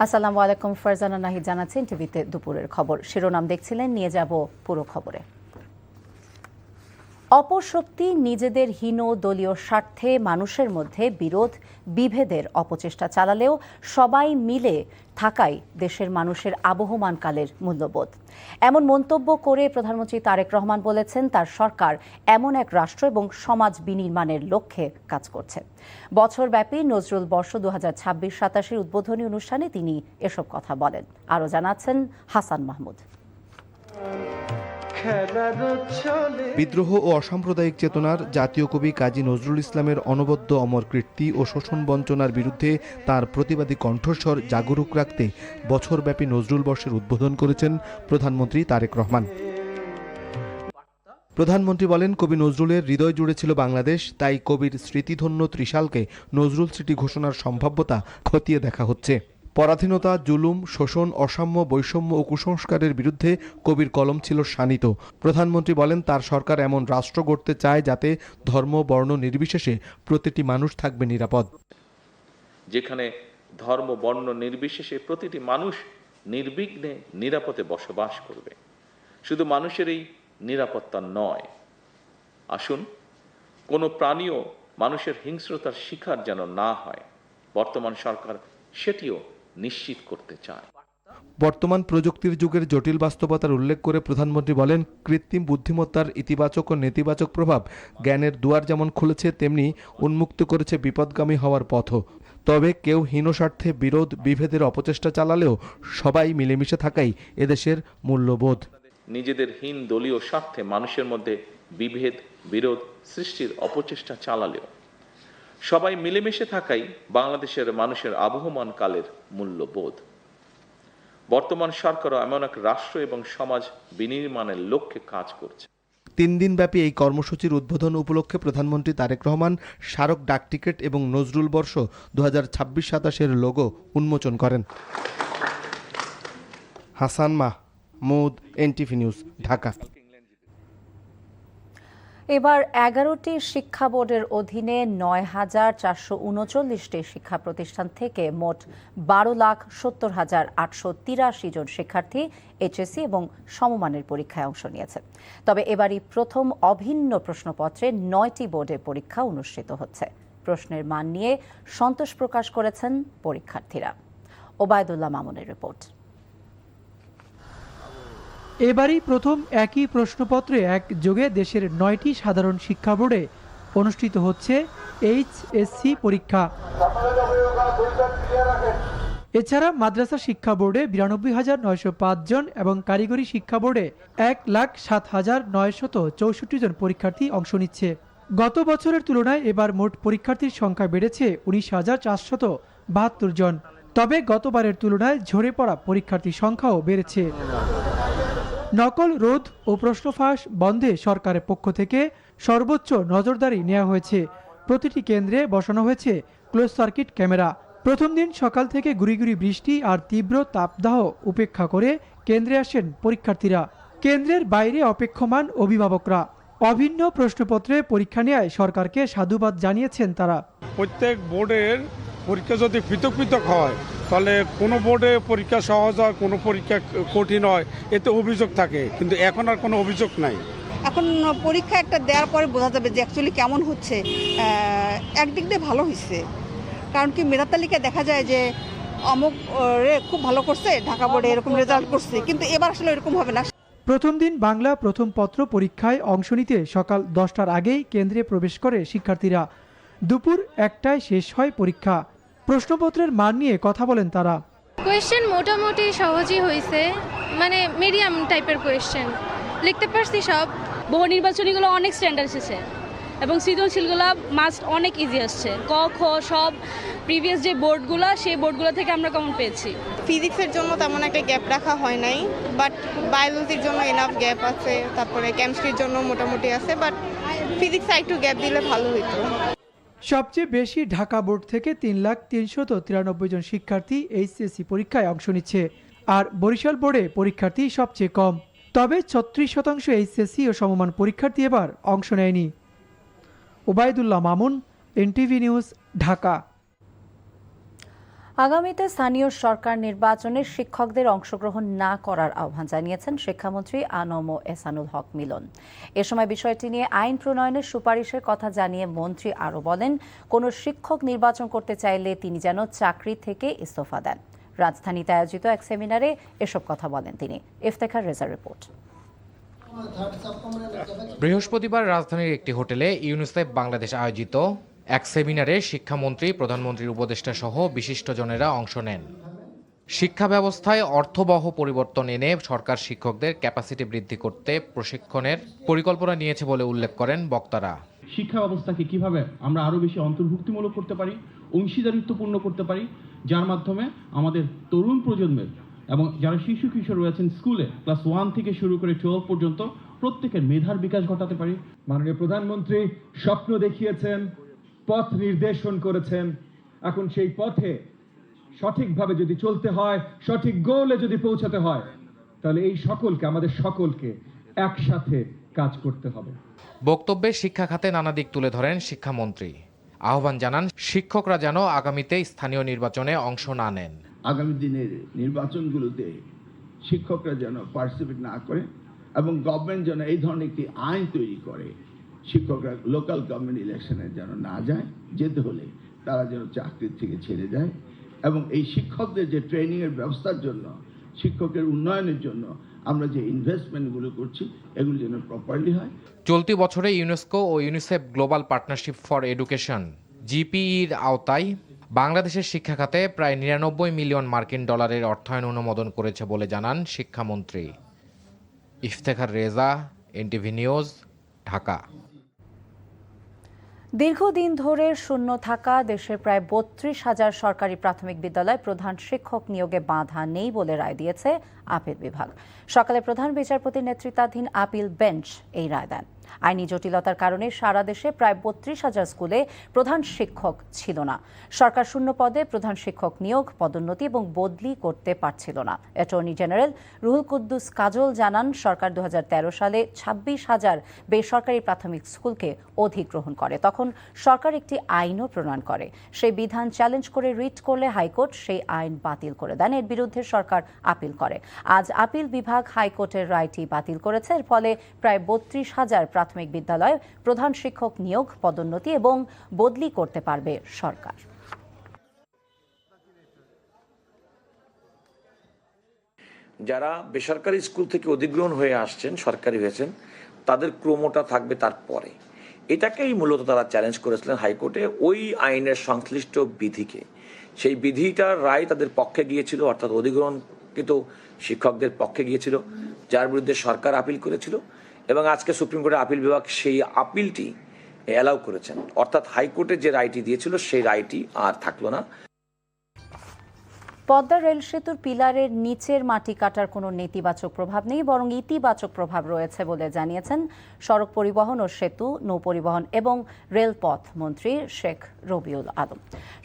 আসসালামু আলাইকুম, ফারজানা নাহিদ জানাচ্ছেন টিভিতে দুপুরের খবর। শিরোনাম দেখছিলেন, নিয়ে যাব পুরো খবরে। অপশক্তি নিজেদের হীন দলীয় স্বার্থে মানুষের মধ্যে বিরোধ বিভেদের অপচেষ্টা চালালেও সবাই মিলে থাকাই দেশের মানুষের আবহমানকালের মূল্যবোধ। এমন মন্তব্য করে প্রধানমন্ত্রী তারেক রহমান বলেছেন, তার সরকার এমন এক রাষ্ট্র এবং সমাজ বিনির্মাণের লক্ষ্যে কাজ করছে। বছরব্যাপী নজরুল বর্ষ 2026-27 উদ্বোধনী অনুষ্ঠানে তিনি এসব কথা বলেন। আরও জানাচ্ছেন হাসান মাহমুদ। বিদ্রোহ ও অসাম্প্রদায়িক চেতনার জাতীয় কবি কাজী নজরুল ইসলামের অনবদ্য অমর কীর্তি ও শোষণ বঞ্চনার বিরুদ্ধে তার প্রতিবাদী কণ্ঠস্বর জাগরুক রাখতে বছরব্যাপী নজরুল বর্ষের উদ্বোধন করেছেন প্রধানমন্ত্রী তারেক রহমান। প্রধানমন্ত্রী বলেন, কবি নজরুলের হৃদয় জুড়ে ছিল বাংলাদেশ, তাই কবির স্মৃতিধন্য ত্রিশালকে নজরুল স্মৃতি ঘোষণার সম্ভাব্যতা খতিয়ে দেখা হচ্ছে। পরাধীনতা, জুলুম, শোষণ, অসাম্য, বৈষম্য ও কুসংস্কারের বিরুদ্ধে কবির কলম ছিল শানিত। প্রধানমন্ত্রী বলেন, তার সরকার এমন রাষ্ট্র গড়তে চায় যাতে ধর্ম বর্ণ নির্বিশেষে প্রতিটি মানুষ থাকবে নিরাপদ। যেখানে ধর্ম বর্ণ নির্বিশেষে প্রতিটি মানুষ নির্বিঘ্নে নিরাপদে বসবাস করবে। শুধু মানুষের এই নিরাপত্তা নয়, আসুন কোনো প্রাণীও মানুষের হিংস্রতার শিকার যেন না হয়, বর্তমান সরকার সেটিও নিশ্চিত করতে চায়। বর্তমান প্রযুক্তির যুগের জটিল বাস্তবতার উল্লেখ করে প্রধানমন্ত্রী বলেন, কৃত্রিম বুদ্ধিমত্তার ইতিবাচক ও নেতিবাচক প্রভাব জ্ঞানের দুয়ার যেমন খুলেছে, তেমনি উন্মুক্ত করেছে বিপদগামী হওয়ার পথও। তবে কেউ হীন স্বার্থে বিরোধ বিভেদের অপচেষ্টা চালালেও সবাই মিলেমিশে থাকাই এদেশের মূল্যবোধ। নিজেদের হীন দলীয় স্বার্থে মানুষের মধ্যে বিভেদ বিরোধ সৃষ্টির অপচেষ্টা চালালেও সবাই মিলেমিশে থাকাই বাংলাদেশের মানুষের আবহমান কালের মূল্যবোধ। বর্তমান সরকারও এমন এক রাষ্ট্র এবং সমাজ বিনির্মাণের লক্ষ্যে কাজ করছে। 3 দিনব্যাপী এই কর্মসূচির উদ্বোধন উপলক্ষে প্রধানমন্ত্রী তারেক রহমান স্মারক ডাকটিকিট এবং নজরুল বর্ষ 2026-27 লোগো উন্মোচন করেন। Hasan Mahmud, NTV news, Dhaka. এবার 11টি শিক্ষা বোর্ডের অধীনে 9,439টি শিক্ষা প্রতিষ্ঠান থেকে মোট 12,70,883 জন শিক্ষার্থী এইচএসসি এবং সমমানের পরীক্ষায় অংশ নিয়েছে। তবে এবারই প্রথম অভিন্ন প্রশ্নপত্রে 9টি বোর্ডে পরীক্ষা অনুষ্ঠিত হচ্ছে। প্রশ্নের মান নিয়ে সন্তোষ প্রকাশ করেছেন পরীক্ষার্থীরা। ওবায়দুল্লাহ মামুনের রিপোর্ট। এবারই প্রথম একই প্রশ্নপত্রে একযোগে দেশের 9টি সাধারণ শিক্ষা বোর্ডে অনুষ্ঠিত হচ্ছে এইচএসসি পরীক্ষা। এছাড়া মাদ্রাসা শিক্ষা বোর্ডে 92,905 জন এবং কারিগরি শিক্ষা বোর্ডে 1,07,964 জন পরীক্ষার্থী অংশ নিচ্ছে। গত বছরের তুলনায় এবার মোট পরীক্ষার্থীর সংখ্যা বেড়েছে 19,472 জন। তবে গতবারের তুলনায় ঝরে পড়া পরীক্ষার্থীর সংখ্যাও বেড়েছে। নকল রোধ ও প্রশ্ন ফাঁস বন্ধে সরকারের পক্ষ থেকে সর্বোচ্চ নজরদারি নেওয়া হয়েছে। প্রতিটি কেন্দ্রে বসানো হয়েছে ক্লোজ সার্কিট ক্যামেরা। প্রথম দিন সকাল থেকে গুড়ি বৃষ্টি আর তীব্র তাপদাহ উপেক্ষা করে কেন্দ্রে আসেন পরীক্ষার্থীরা। কেন্দ্রের বাইরে অপেক্ষমান অভিভাবকরা। অভিন্ন প্রশ্নপত্রে পরীক্ষা নেওয়ায় সরকারকে সাধুবাদ জানিয়েছেন তারা। প্রত্যেক বোর্ডের পরীক্ষা যদি পৃথক পৃথক হয়, তাহলে কোনো বোর্ডে পরীক্ষা সহজ হয়, কোনো পরীক্ষা কঠিন হয়, এতে অভিযোগ থাকে, কিন্তু এখন আর কোনো অভিযোগ নাই। এখন পরীক্ষা একটা দেওয়ার পরে বোঝা যাবে যে অ্যাকচুয়ালি কেমন হচ্ছে। একদিক দিয়ে ভালো হয়েছে, কারণ কি মেধা তালিকায় দেখা যায় যে অমুক খুব ভালো করছে, ঢাকা বোর্ডে এরকম রেজাল্ট করছে, কিন্তু এবার আসলে এরকম হবে না। প্রথম দিন বাংলা প্রথম পত্র পরীক্ষায় অংশ নিতে সকাল 10টার আগেই কেন্দ্রে প্রবেশ করে শিক্ষার্থীরা। দুপুর 1টায় শেষ হয় পরীক্ষা। প্রশ্নপত্রের মান নিয়ে কথা বলেন তারা। কোয়েশ্চেন মোটামুটি সহজই হয়েছে, মানে মিডিয়াম টাইপের কোয়েশ্চেন লিখতে পারছি সব। বহু নির্বাচনীগুলো অনেক স্ট্যান্ডার্ড এসেছে এবং সৃজনশীলগুলো মাস্ট অনেক ইজি আসছে। ক খ সব প্রিভিয়াস যে বোর্ডগুলো, সেই বোর্ডগুলো থেকে আমরা কমন পেয়েছি। ফিজিক্সের জন্য তেমন একটা গ্যাপ রাখা হয় নাই, বাট বায়োলজির জন্য এনাফ গ্যাপ আছে, তারপরে কেমিস্ট্রির জন্য মোটামুটি আছে, বাট ফিজিক্সে একটু গ্যাপ দিলে ভালো হতো। সবচেয়ে বেশি ঢাকা বোর্ড থেকে 3,393 জন শিক্ষার্থী এইচএসসি পরীক্ষায় অংশ নিচ্ছে, আর বরিশাল বোর্ডে পরীক্ষার্থী সবচেয়ে কম। তবে 36% এইচএসসি ও সমমান পরীক্ষার্থী এবার অংশ নেয়নি। Obaidullah Mamun, NTV news, Dhaka. আগামীতে স্থানীয় সরকার নির্বাচনে শিক্ষকদের অংশগ্রহণ না করার আহ্বান জানিয়েছেন শিক্ষামন্ত্রী আ.ন.ম এহসানুল হক মিলন। এ সময় বিষয়টি নিয়ে আইন প্রণয়নের সুপারিশের কথা জানিয়ে মন্ত্রী আরও বলেন, কোনো শিক্ষক নির্বাচন করতে চাইলে তিনি যেন চাকরি থেকে ইস্তফা দেন। রাজধানীতে আয়োজিত এক সেমিনারে এসব কথা বলেন তিনি। ইফতেখার রেজার রিপোর্ট। বৃহস্পতিবার রাজধানীর একটি হোটেলে ইউনিসেফ বাংলাদেশ আয়োজিত এক সেমিনারে শিক্ষামন্ত্রী, প্রধানমন্ত্রীর উপদেষ্টা সহ বিশিষ্টজনেরা অংশ নেন। শিক্ষা ব্যবস্থায় অর্থবহ পরিবর্তন এনে সরকার শিক্ষকদের ক্যাপাসিটি বৃদ্ধি করতে প্রশিক্ষণের পরিকল্পনা নিয়েছে বলে উল্লেখ করেন বক্তারা। শিক্ষা ব্যবস্থাকে কিভাবে আমরা আরো বেশি অন্তর্ভুক্তিমূলক করতে পারি, অংশীদারিত্বপূর্ণ করতে পারি, যার মাধ্যমে আমাদের তরুণ প্রজন্মের এবং যারা শিশু কিশোর রয়েছেন স্কুলে ক্লাস 1 থেকে শুরু করে 12 পর্যন্ত প্রত্যেকের মেধার বিকাশ ঘটাতে পারি। মাননীয় প্রধানমন্ত্রী স্বপ্ন দেখিয়েছেন, পথ নির্দেশন করেছেন। এখন সেই পথে সঠিকভাবে যদি চলতে হয়, সঠিক গোলে যদি পৌঁছাতে হয়, তাহলে এই আমাদের সকলকে একসাথে কাজ করতে হবে। বক্তব্যে শিক্ষা খাতে নানা দিক তুলে ধরেন শিক্ষামন্ত্রী। আহ্বান জানান শিক্ষকরা যেন আগামীতে স্থানীয় নির্বাচনে অংশ না নেন। আগামী দিনের নির্বাচনগুলোতে শিক্ষকরা যেন পার্টিসিপেট না করে এবং গভর্নমেন্ট যেন এই ধরনের একটি আইন তৈরি করে, শিক্ষকরা লোকাল গভর্নমেন্ট ইলেকশনে যেন না যায়, যেতে হলে তারা যেন চাকরির থেকে ছেড়ে যায় এবং এই শিক্ষকদের যে ট্রেনিংয়ের ব্যবস্থার জন্য, শিক্ষকের উন্নয়নের জন্য আমরা যে ইনভেস্টমেন্টগুলো করছি এগুলো যেন প্রপারলি হয়। চলতি বছরে ইউনেস্কো ও UNICEF global partnership for education জিপিইর আওতায় বাংলাদেশের শিক্ষা খাতে প্রায় 99 মিলিয়ন মার্কিন ডলারের অর্থায়ন অনুমোদন করেছে বলে জানান শিক্ষামন্ত্রী। Iftekhar Reza, NTV news, Dhaka. দীর্ঘদিন ধরে শূন্য থাকা দেশের প্রায় 32,000 সরকারি প্রাথমিক বিদ্যালয় প্রধান শিক্ষক নিয়োগে বাধা নেই বলে রায় দিয়েছে আপিল বিভাগ। সকালে প্রধান বিচারপতির নেতৃত্বাধীন আপিল বেঞ্চ এই রায় দেন। আইনি জটিলতার কারণে সারা দেশে প্রায় 32,000 স্কুলে প্রধান শিক্ষক ছিল না। সরকার শূন্য পদে প্রধান শিক্ষক নিয়োগ, পদোন্নতি এবং বদলি করতে পারছিল না। অ্যাটর্নি জেনারেল রুহুল কুদ্দুস কাজল জানান, সরকার 2013 সালে 26,000 বেসরকারি প্রাথমিক স্কুলকে অধিগ্রহণ করে। তখন সরকার একটি আইনও প্রণয়ন করে। সেই বিধান চ্যালেঞ্জ করে রিট করলে হাইকোর্ট সেই আইন বাতিল করে দেন। এর বিরুদ্ধে সরকার আপিল করে। আজ আপিল বিভাগ হাইকোর্টের রায়টি বাতিল করেছে। এর ফলে প্রায় 32,000 প্রাথমিক বিদ্যালয়ে প্রধান শিক্ষক নিয়োগ, পদোন্নতি এবং বদলি করতে পারবে সরকার। যারা বেসরকারি স্কুল থেকে অধিগ্রহণ হয়ে আসছেন, সরকারি হয়েছেন, তাদের ক্রমটা থাকবে তারপরে। এটাকেই মূলত তারা চ্যালেঞ্জ করেছিলেন হাইকোর্টে, ওই আইনের সংশ্লিষ্ট বিধিকে। সেই বিধিটার রায় তাদের পক্ষে গিয়েছিল, অর্থাৎ অধিগ্রহণকৃত শিক্ষকদের পক্ষে গিয়েছিল, যার বিরুদ্ধে সরকার আপিল করেছিল এবং আজকে সুপ্রিম কোর্টের আপিল বিভাগ সেই আপিলটি অ্যালাউ করেছেন। অর্থাৎ হাইকোর্টে যে রায়টি দিয়েছিল সেই রায়টি আর থাকলো না। পদ্মা রেল সেতুর পিলারের নিচের মাটি কাটার কোনো নেতিবাচক প্রভাব নেই, বরং ইতিবাচক প্রভাব রয়েছে বলে জানিয়েছেন সড়ক পরিবহন ও সেতু, নৌপরিবহন এবং রেলপথ মন্ত্রী শেখ রবিউল আলম।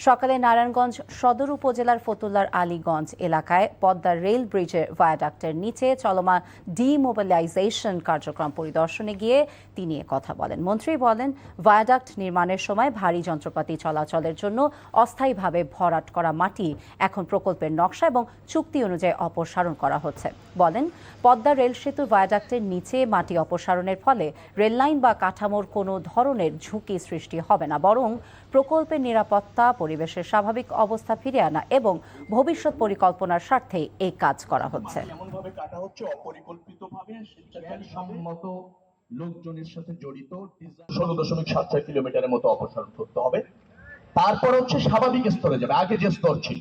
সকালে নারায়ণগঞ্জ সদর উপজেলার ফতুল্লার আলীগঞ্জ এলাকায় পদ্মা রেল ব্রিজের ভায়াডাক্টের নিচে চলমান ডিমোবিলাইজেশন কার্যক্রম পরিদর্শনে গিয়ে তিনি কথা বলেন। মন্ত্রী বলেন, ভায়াডাক্ট নির্মাণের সময় ভারী যন্ত্রপাতি চলাচলের জন্য অস্থায়ীভাবে ভরাট করা মাটি এখন প্রকল্পের নকশা এবং চুক্তি অনুযায়ী অপসারণ করা হচ্ছে। বলেন, পদ্মা রেল সেতু ভায়াডাক্টের নিচে মাটি অপসারণের ফলে রেললাইন বা কাঠামোর কোনো ধরনের ঝুঁকি সৃষ্টি হবে না, বরং প্রকল্পের নিরাপত্তা, পরিবেশের স্বাভাবিক অবস্থা ফিরিয়ে আনা এবং ভবিষ্যৎ পরিকল্পনার স্বার্থে এই কাজ করা হচ্ছে। লোকজনের সাথে জড়িত 16.76 কিলোমিটারের মতো অপসারণ করতে হবে। তারপর হচ্ছে স্বাভাবিক স্তরে যাবে। আগে যে স্তর ছিল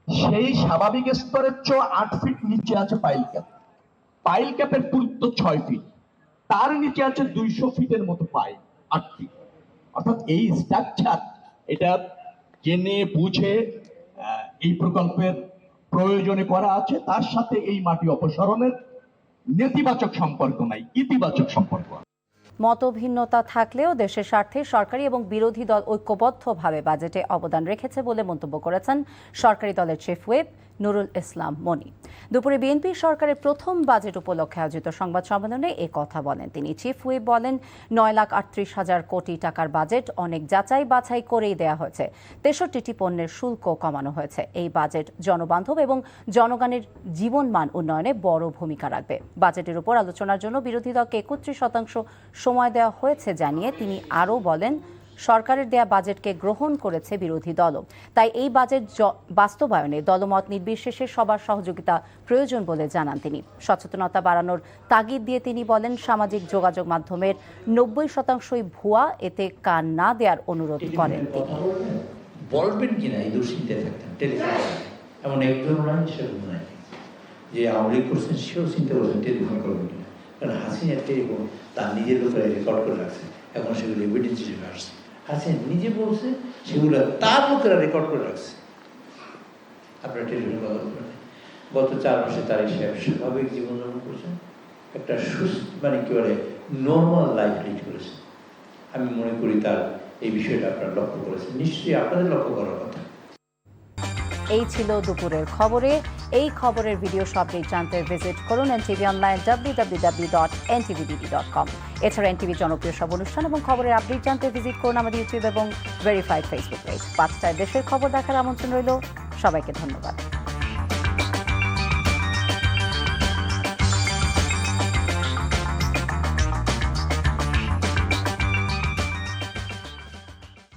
সেই স্বাভাবিক স্তরের চেয়ে 8 ফিট নিচে আছে পাইল ক্যাপ। পাইল ক্যাপের পুরুত্ব 6 ফিট, তার নিচে আছে 200 ফিটের মতো পাইল, 8 ফিট। অর্থাৎ এই স্ট্রাকচার এটা জেনে বুঝে এই প্রকল্পের প্রয়োজনে করা আছে। তার সাথে এই মাটি অপসারণের নেতিবাচক সম্পর্ক নাই, ইতিবাচক সম্পর্ক। মতভিন্নতা থাকলেও দেশের স্বার্থে সরকারি এবং বিরোধী দল ঐক্যবদ্ধভাবে বাজেটে অবদান রেখেছে বলে মন্তব্য করেছেন সরকারি দলের চিফ হুইপ নুরুল ইসলাম মনি। দুপুরে বিএনপি সরকারের প্রথম বাজেট উপলক্ষে আয়োজিত সংবাদ সম্মেলনে এ কথা বলেন তিনি। চিফ হুইপ বলেন, 9,38,000 কোটি টাকার বাজেট অনেক যাচাই বাছাই করেই দেয়া হয়েছে। 63টি পণ্যের শুল্ক কমানো হয়েছে। এই বাজেট জনবান্ধব এবং জনগণের জীবনমান উন্নয়নে বড় ভূমিকা রাখবে। বাজেটের উপর আলোচনার জন্য বিরোধী দলকে 31% সময় দেওয়া হয়েছে জানিয়ে তিনি আরও বলেন, সরকারের দেয়া বাজেটকে গ্রহণ করেছে বিরোধী দলও। তাই এই বাজেট বাস্তবায়নে দলমত নির্বিশেষে সবার সহযোগিতা প্রয়োজন বলে জানান তিনি। সচেতনতা বাড়ানোর তাগিদ দিয়ে তিনি বলেন, সামাজিক যোগাযোগ মাধ্যমের 90%ই ভুয়া, এতে কান না দেওয়ার অনুরোধ করেন তিনি। বলবেন কিনা এই দুশ্চিন্তায় থাকতেন টেলিফোন, এমন একজন নাই সেরকম নাই যে আওয়ামী করছেন সেও চিন্তা করছেন টেলিফোন করবেন কিনা। কারণ হাসিনার টেলিফোন তার নিজের ব্যাপারে রেকর্ড করে রাখছে, এখন সেগুলো এভিডেন্স হিসেবে আসছে। হাসিনা নিজে বলছে, সেগুলো তার লোকেরা রেকর্ড করে রাখছে। আপনারা টেলিফোনে কথা বলবেন। গত 4 মাসে তার স্বাভাবিক জীবনযাপন করেছেন, একটা সুস্থ মানে কি বলে নর্মাল লাইফ লিড করেছে। আমি মনে করি তার এই বিষয়টা আপনারা লক্ষ্য করেছেন, নিশ্চয়ই আপনাদের লক্ষ্য করার কথা। এই ছিল দুপুরের খবরে। এই খবরের ভিডিও আপডেট জানতে ভিজিট করুন এনটিভি অনলাইন www.ntvdd.com। এছাড়া এনটিভি জনপ্রিয় সব অনুষ্ঠান এবং খবরের আপডেট জানতে ভিজিট করুন আমাদের ইউটিউব এবং ভেরিফাইড ফেসবুক পেজ। 5টায় দেশের খবর দেখার আমন্ত্রণ রইল। সবাইকে ধন্যবাদ।